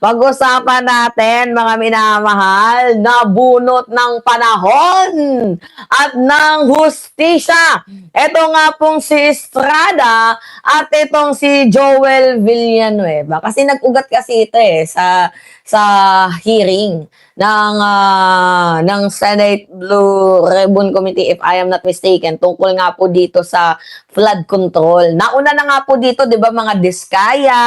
Pag-usapan natin, mga minamahal, na bunot ng panahon at ng hustisya. Ito nga pong si Estrada at itong si Joel Villanueva. Kasi nag-ugat kasi ito sa hearing ng Senate Blue Ribbon Committee, if I am not mistaken, tungkol nga po dito sa flood control. Nauna na nga po dito, 'di ba, mga Diskaya,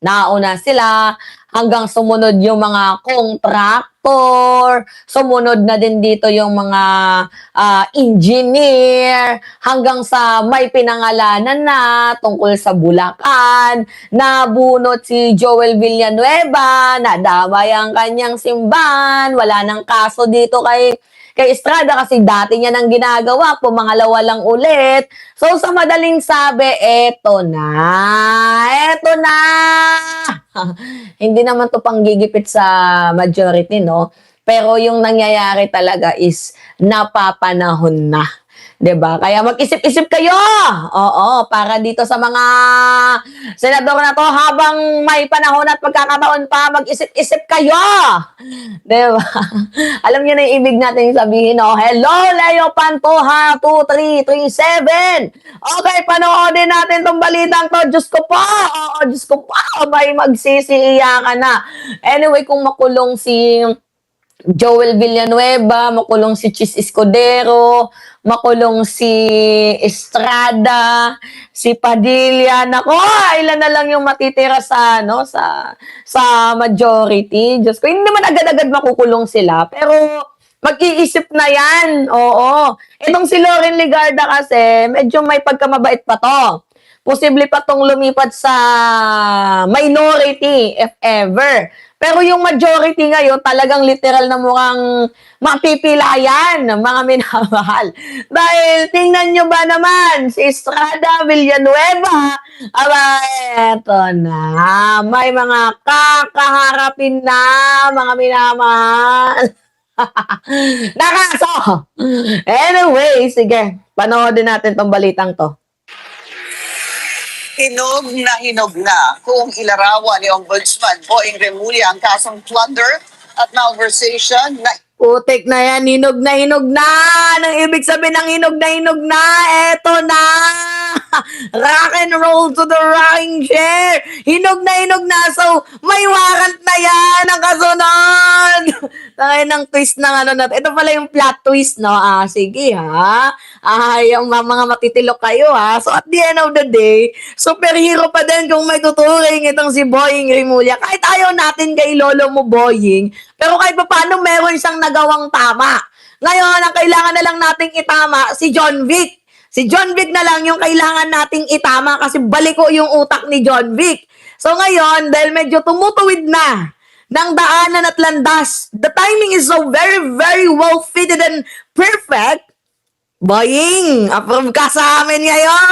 nauna sila, hanggang sumunod yung mga kontraktor, sumunod na din dito yung mga engineer, hanggang sa may pinangalanan na tungkol sa Bulacan, nabunot si Joel Villanueva, nadamay ang kanyang simbahan, wala nang kaso dito kay Estrada kasi dati niya nang ginagawa, pumangalawa lang ulit. So sa madaling sabi, eto na. Hindi naman to panggigipit sa majority, no? Pero yung nangyayari talaga is napapanahon na. 'Di ba? Kaya mag-isip-isip kayo. Oo, para dito sa mga senador na to, habang may panahon at pagkakataon pa, mag-isip-isip kayo. 'Di ba? Alam niyo na yung ibig natin sabihin, no? Hello, Leo Pantoja 2337. Okay, panoodin natin tong balitang to. Diyos ko po. Oo, Diyos ko po. May magsisiiyakan na. Anyway, kung makulong si Joel Villanueva, makulong si Chis Escudero, makulong si Estrada, si Padilla. Nako, ilan na lang yung matitira sa majority. Diyos ko, hindi naman agad-agad makukulong sila, pero mag-iisip na yan. Oo. Itong si Loren Legarda kasi, medyo may pagkamabait pa to. Posible pa tong lumipat sa minority, if ever. Pero yung majority ngayon, talagang literal na mukhang mapipilayan, mga minamahal. Dahil tingnan nyo ba naman, si Estrada Villanueva, aba, eto na. May mga kakaharapin na, mga minamahal. Nakaso! Anyway, sige. Panoodin natin tong balitang to. Hinog na kung ilarawan ni Ombudsman Boying Remulla ang kasong plunder at malversation na Putik na yan, hinog na hinog na. Anong ibig sabihin ng hinog na? Eto na. Rock and roll to the rocking chair. Hinog na. So, may warrant na yan ang kasunod. Tangay ng twist ng ano natin. Ito pala yung plot twist, no? Sige ha. Yung mga matitilok kayo ha. So, at the end of the day, superhero pa din kung may tuturing itong si Boying Remulla. Kahit ayaw natin kay lolo mo, Boying, pero kahit pa paano meron siyang nagawang tama. Ngayon, ang kailangan na lang nating itama, si John Vic. Si John Vic na lang yung kailangan nating itama kasi baliko yung utak ni John Vic. So ngayon, dahil medyo tumutuwid na ng daanan at landas, the timing is so very, very well fitted and perfect. Boying, approve ka sa amin ngayon.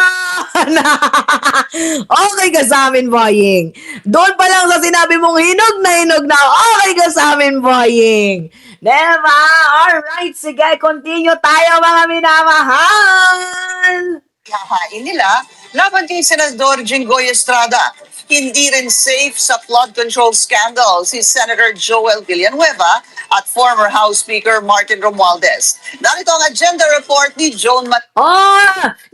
Okay ka sa amin, Boying. Doon pa lang sa sinabi mong hinog na, okay ka sa amin, Boying. Diba? Alright, sige, continue tayo, mga minamahal. hahain nila laban kay Senador Jinggoy Estrada. Hindi rin safe sa flood control scandal si Senator Joel Villanueva at former House Speaker Martin Romualdez. Narito ang agenda report ni Joan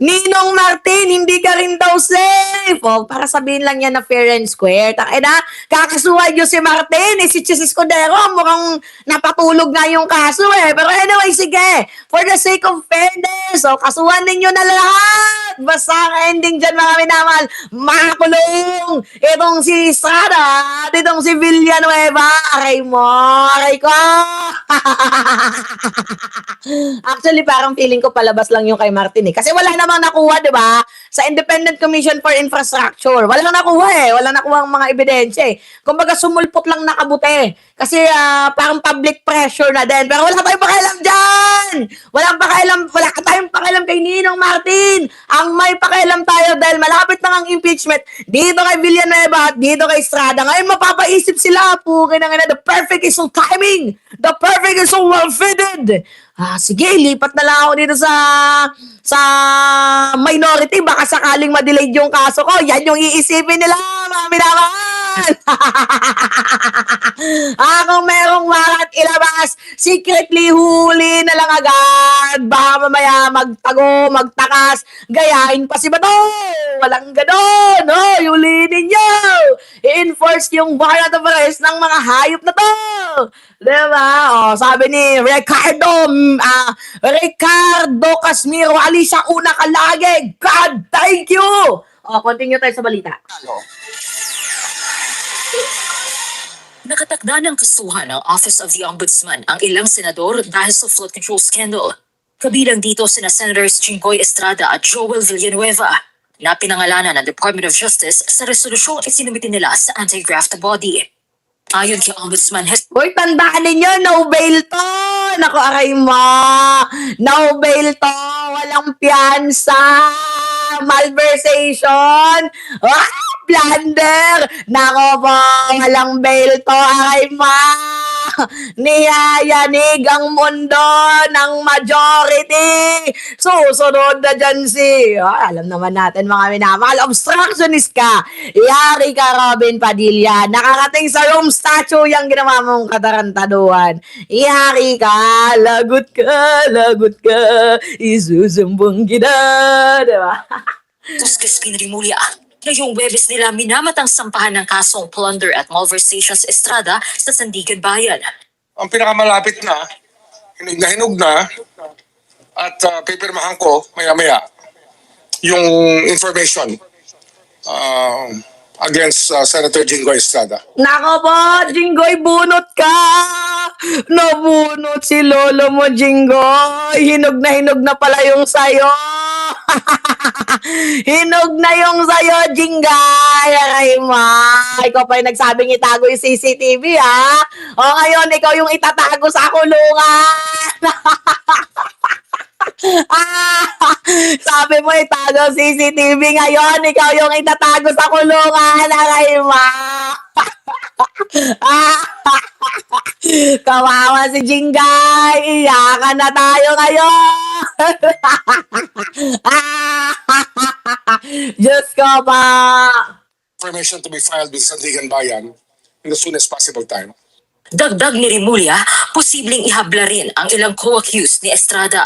Ninong Martin, hindi ka rin daw safe. Para sabihin lang yan na fair and square. Takina, kakasuhan nyo si Martin. Si Chis Escudero, mukhang napatulog na yung kaso Pero anyway, sige. For the sake of fairness, kasuhan ninyo na lahat. Basta ang ending dyan, mga minamahal, makulong. Itong si Estrada, itong si Villanueva, aray mo, aray ko. Actually, parang feeling ko palabas lang yung kay Martin Kasi wala namang nakuha, di ba? Sa Independent Commission for Infrastructure. Walang nakuha Walang nakuha ang mga ebidensya Kumbaga, sumulpot lang nakabuti. Kasi parang public pressure na din. Pero wala tayong pakialam dyan! Wala tayong pakialam kay Ninong Martin. Ang may pakialam tayo dahil malapit na ang impeachment dito kay Villanueva at dito kay Estrada. Ngayon mapapaisip sila, the perfect is so timing. The perfect is so well fitted. Sige, lipat na lang ako dito sa minority. Baka sakaling ma-delay yung kaso ko. Yan yung iisipin nila, mga minamahal. Kung merong warat ilabas, secretly huli na lang agad. Baka mamaya magtago, magtakas, gayahin pa si Bato. Walang ganon. Huli ninyo. I-enforce yung warrant of arrest ng mga hayop na to. Diba? Sabi ni Ricardo Casimiro, Alicia Una Kalage. God, thank you. Continue tayo sa balita. Nakatakda ng kasuhan ng Office of the Ombudsman ang ilang senador dahil sa flood control scandal. Kabilang dito sina Senators Jinggoy Estrada at Joel Villanueva na pinangalanan ng Department of Justice sa resolusyong isinumite nila sa anti-graft body. Ayon kay Ombudsman Uy, tandaan ninyo, no bail to. Naku, aray mo. No bail to. Walang piyansa. Malversation. Blunder. Nako po, walang bail to. Aray mo. Niyayanig ang mundo ng majority. Susunod na dyan alam naman natin mga minamahal, obstructionist ka. Yari ka, Robin Padilla. Nakarating sa Rome statue yung ginawa mong katarantaduhan. Yari ka, lagot ka, isusumbong kita. Diba? Tuskas Pinrimulya. Ngayong Webes nila minamatang sampahan ng kasong plunder at malversation sa Estrada sa Sandigan Bayan. Ang pinakamalapit na, hinog na, at pipirmahan ko maya-maya yung information against Senator Jinggoy Estrada. Nako po, Jinggoy, bunot ka! Nabunot si lolo mo, Jinggoy. Hinog na pala yung sayo. Hinog na yung sayo, Jinggay. Aray ma. Ikaw pa yung nagsabing itago yung CCTV, ha? Ngayon, ikaw yung itatago sa kulungan. Sabi mo itago CCTV ngayon, ikaw yung itatago sa kulungan. Aray ma. Kawawa si Jinggay. Iyakan na tayo ngayon. Diyos ko pa. Information to be filed with Sandigan Bayan in the soonest possible time. Dagdag ni Rimulya, posibleng ihabla rin ang ilang co-accused ni Estrada.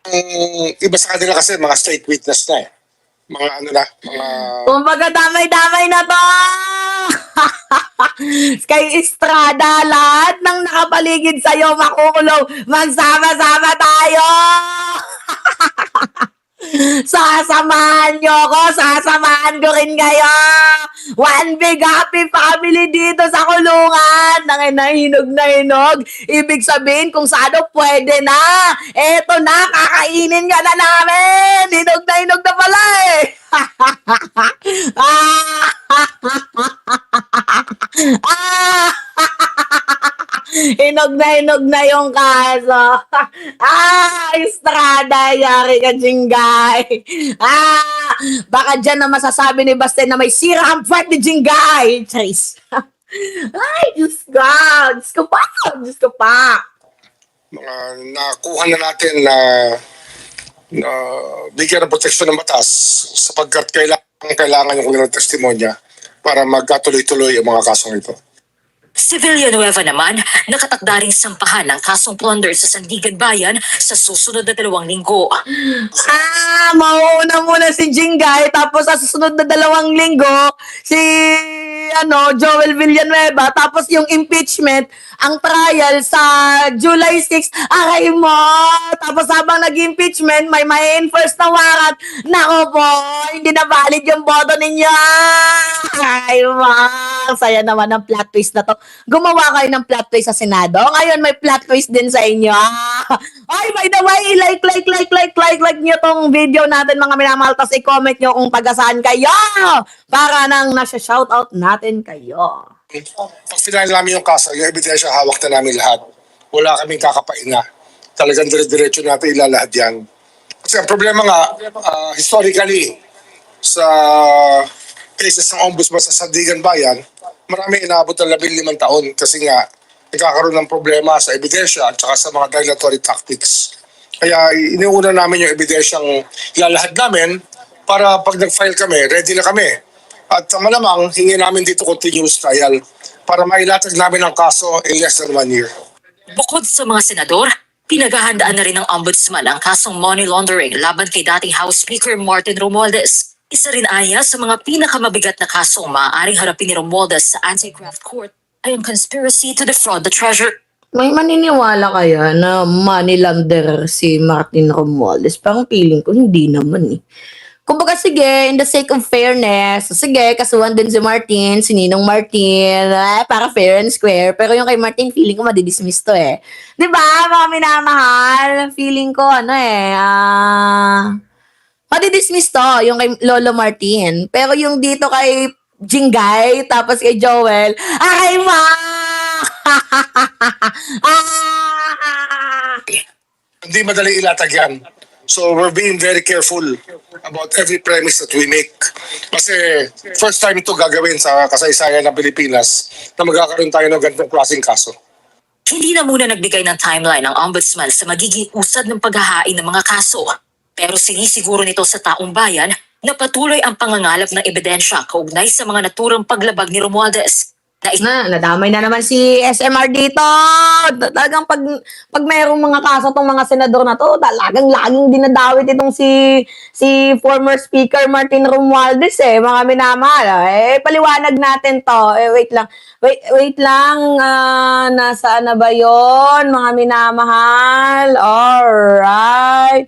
Ang iba sa kanila kasi mga straight witness na eh. Mga Kumbaga damay-damay na to. Kay Estrada, lahat ng nakapaligid sa'yo makukulong. Magsama-sama tayo. Sasamahan nyo ko, sasamahan ko rin kayo. One big happy family dito sa kulungan. Hinog na hinog. Ibig sabihin kung saan pwede na. Eto na, kakainin ka na namin. Hinog na pala eh. Hinog na yung kaso. Estrada, yari ka, Jinggay. Baka dyan na masasabi ni Basten na may sira ang puwet ni Jinggay. Charis. Ay, Diyos ko. Diyos ko pa. mga nakuha na natin na bigyan ng proteksyon ng batas sapagkat kailangan yung kanilang testimonya para magkatuloy-tuloy ang mga kasong ito. Si Villanueva naman, nakatakda ring sampahan ng kasong plunder sa Sandigan Bayan sa susunod na 2 linggo. Mauna muna si Jinggay, tapos sa susunod na 2 linggo, si Joel Villanueva, tapos yung impeachment, ang trial sa July 6, aray mo! Tapos habang nag-impeachment, may enforce na warrant. Nako po, hindi na valid yung boto ninyo. Ay, saya naman ng plot twist na to. Gumawa kayo ng plot twist sa Senado. Ngayon may plot twist din sa inyo. Ay, by the way, like nyo tong video natin mga minamahal. Tapos i-comment nyo kung taga saan kayo. Para nang nasa-shoutout natin kayo. Pag final namin yung kaso, yung ebidensya hawak na namin lahat. Wala kaming kakapaina. Talagang dire-diretso natin ilalahad yan. Kasi ang problema nga, historically, sa cases ng ombudsman sa Sandigan Bayan, marami inaabot ng 15 taon kasi nga nagkakaroon ng problema sa ebidensya at saka sa mga dilatory tactics. Kaya iniuna namin yung ebidensyang ilalahad namin para pag nag-file kami, ready na kami. At malamang, hingi namin dito continuous trial para mailatag namin ang kaso in less than 1 year. Bukod sa mga senador, pinaghahandaan na rin ng ombudsman ang kasong money laundering laban kay dating House Speaker Martin Romualdez. Isa rin aya sa mga pinakamabigat na kasong maaaring harapin ni Romualdez sa Anti-Graft Court ay ang conspiracy to defraud the treasurer. May maniniwala kaya na money launderer si Martin Romualdez? Parang feeling ko, hindi naman eh. Kumbaga sige, in the sake of fairness, sige, kasuhan din si Martin, si Ninong Martin, para fair and square. Pero yung kay Martin, feeling ko madidismiss to eh. Diba, mga minamahal? Feeling ko, madidismiss to, yung kay Lolo Martin. Pero yung dito kay Jingay, tapos kay Joel, ay ma! Hindi madali ilatag yan. So we're being very careful about every premise that we make. Kasi first time ito gagawin sa kasaysayan ng Pilipinas na magkakaroon tayo ng ganitong klaseng kaso. Hindi na muna nagbigay ng timeline ang ombudsman sa magiging usad ng paghahain ng mga kaso. Pero sinisiguro nito sa taong bayan na patuloy ang pangangalap ng ebidensya kaugnay sa mga naturang paglabag ni Romualdez. Nadamay na naman si SMR dito. Talagang pag mayroong mga kaso tong mga senador na to, talagang laging dinadawit itong si former Speaker Martin Romualdez eh, mga minamahal. Paliwanag natin to. Wait lang. Nasaan na ba yon mga minamahal? Alright.